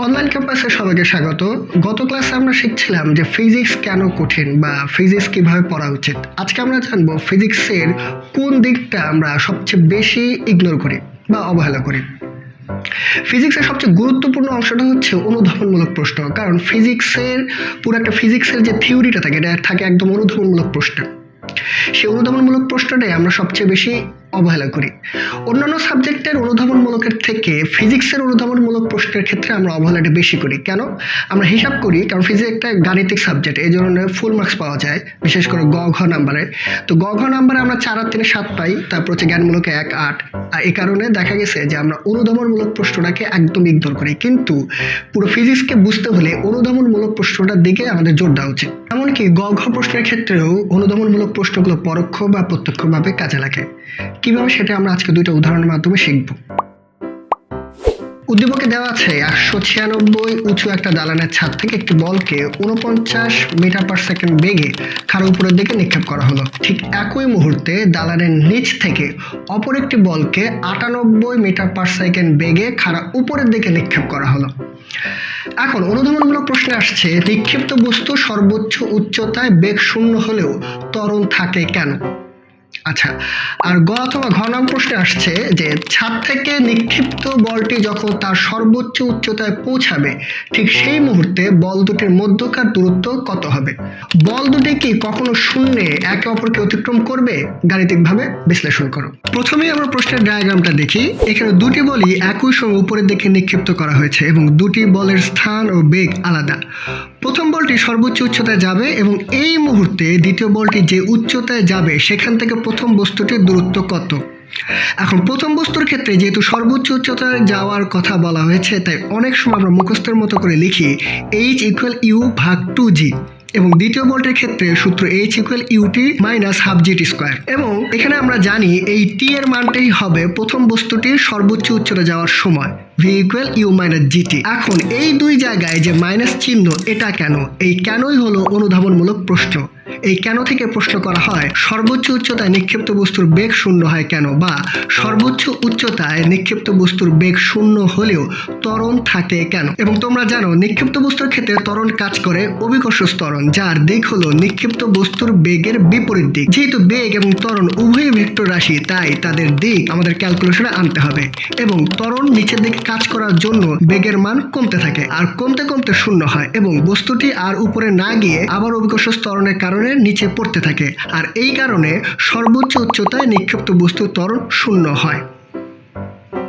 Online ক্যাম্পাসে সবাইকে স্বাগত। গত ক্লাসে আমরা শিখছিলাম যে ফিজিক্স কেন কঠিন বা ফিজিক্স কিভাবে পড়া উচিত। আজকে আমরা জানবো ফিজিক্সের কোন দিকটা আমরা সবচেয়ে বেশি ইগনোর করি বা অবহেলা করি। ফিজিক্সের সবচেয়ে গুরুত্বপূর্ণ অংশটা হচ্ছে অনুধাবনমূলক প্রশ্ন, কারণ পুরো একটা ফিজিক্সের যে থিওরিটা থাকে এটা থাকে একদম অনুধাবনমূলক প্রশ্ন। সেই অনুধাবনমূলক প্রশ্নটাই আমরা সবচেয়ে বেশি অবহেলা করি। অন্যান্য সাবজেক্টের অনুধাবনমূলকের থেকে ফিজিক্সের অনুধাবনমূলক প্রশ্নের ক্ষেত্রে আমরা অবহেলাটা বেশি করি। কেন? আমরা হিসাব করি, কারণ ফিজিক্স একটা গাণিতিক সাবজেক্ট, এই জন্য ফুল মার্কস পাওয়া যায়, বিশেষ করে গ ঘ নাম্বারে। তো গ ঘ নাম্বারে আমরা 4 আর 3 7 পাই, তারপর হচ্ছে জ্ঞানমূলকে 1 8। আর এই কারণে দেখা গেছে যে আমরা অনুধাবনমূলক প্রশ্নটাকে একদম ইগনোর করি। কিন্তু পুরো ফিজিক্সকে বুঝতে হলে অনুধাবনমূলক প্রশ্নটার দিকে আমাদের জোর দেওয়া উচিত। এমনকি গ ঘ প্রশ্নের ক্ষেত্রেও অনুধাবনমূলক প্রশ্নগুলো পরোক্ষ বা প্রত্যক্ষভাবে কাজে লাগে। কিভাবে সেটা আমরা আজকে দুইটা উদাহরণের মাধ্যমে শিখব। উদ্দীপকে দেওয়া আছে 196 উঁচু একটা দালানের ছাদ থেকে একটি বলকে 49 মিটার পার সেকেন্ড বেগে খাড়া উপরের দিকে নিক্ষেপ করা হলো। ঠিক একই মুহূর্তে দালানের নিচ থেকে অপর একটি বলকে 98 মিটার পার সেকেন্ড বেগে খাড়া উপরের দিকে নিক্ষেপ করা হলো। এখন অনুধাবনমূলক প্রশ্নে আসছে নিক্ষিপ্ত বস্তু সর্বোচ্চ উচ্চতায় বেগ শূন্য হলেও ত্বরণ থাকে কেন? আচ্ছা, আর গ অথবা ঘ নং প্রশ্নে আসছে যে ছাদ থেকে নিক্ষিপ্ত বলটি যখন তার সর্বোচ্চ উচ্চতায় পৌঁছাবে ঠিক সেই মুহূর্তে বল দুটির মধ্যকার দূরত্ব কত হবে? বল দুটি কি কখনো শূন্যে একে অপরকে অতিক্রম করবে? গাণিতিকভাবে বিশ্লেষণ করো। প্রথমেই আমরা প্রশ্নের ডায়াগ্রামটা দেখি। এখানে দুটি বলই একই সময় উপরের দিকে নিক্ষিপ্ত করা হয়েছে এবং দুটি বলের স্থান ও বেগ আলাদা। প্রথম বলটি সর্বোচ্চ উচ্চতায় যাবে এবং এই মুহূর্তে দ্বিতীয় বলটি যে উচ্চতায় যাবে সেখান থেকে প্রথম বস্তুটির দূরত্ব কত? এখন প্রথম বস্তুর ক্ষেত্রে যেহেতু সর্বোচ্চ উচ্চতায় যাওয়ার কথা বলা হয়েছে, তাই অনেক সময় আমরা মুখস্থের মতো করে লিখি h = u ভাগ 2g, এবং দ্বিতীয় বলটির ক্ষেত্রে সূত্র h = ut - ½ gt²। এবং এখানে আমরা জানি এই t এর মানটাই হবে প্রথম বস্তুটির সর্বোচ্চ উচ্চতা যাওয়ার সময়, v = u - gt। এখন এই দুই জায়গায় যে মাইনাস চিহ্ন, এটা কেন? এই কেনই হলো অনুধাবনমূলক প্রশ্ন। এই কেন থেকে প্রশ্ন করা হয় সর্বোচ্চ উচ্চতায় নিক্ষিপ্ত বস্তুর বেগ শূন্য হয় কেন, বা সর্বোচ্চ উচ্চতায় নিক্ষিপ্ত বস্তুর বেগ শূন্য হলেও ত্বরণ থাকে কেন। এবং তোমরা জানো নিক্ষিপ্ত বস্তুর ক্ষেত্রে ত্বরণ কাজ করে অভিকর্ষ ত্বরণ, যার দিক হলো নিক্ষিপ্ত বস্তুর বেগের বিপরীত দিক। যেহেতু বেগ এবং ত্বরণ উভয়ই ভেক্টর রাশি, তাই তাদের দিক আমাদের ক্যালকুলেশনে আনতে হবে। এবং ত্বরণ নিচের দিকে কাজ করার জন্য বেগের মান কমতে থাকে, আর কমতে কমতে শূন্য হয় এবং বস্তুটি আর উপরে না গিয়ে আবার অভিকর্ষ ত্বরণের কারণে নিচে পড়তে থাকে। আর এই কারণে সর্বোচ্চ উচ্চতায় নিক্ষিপ্ত বস্তুর ত্বরণ শূন্য হয়।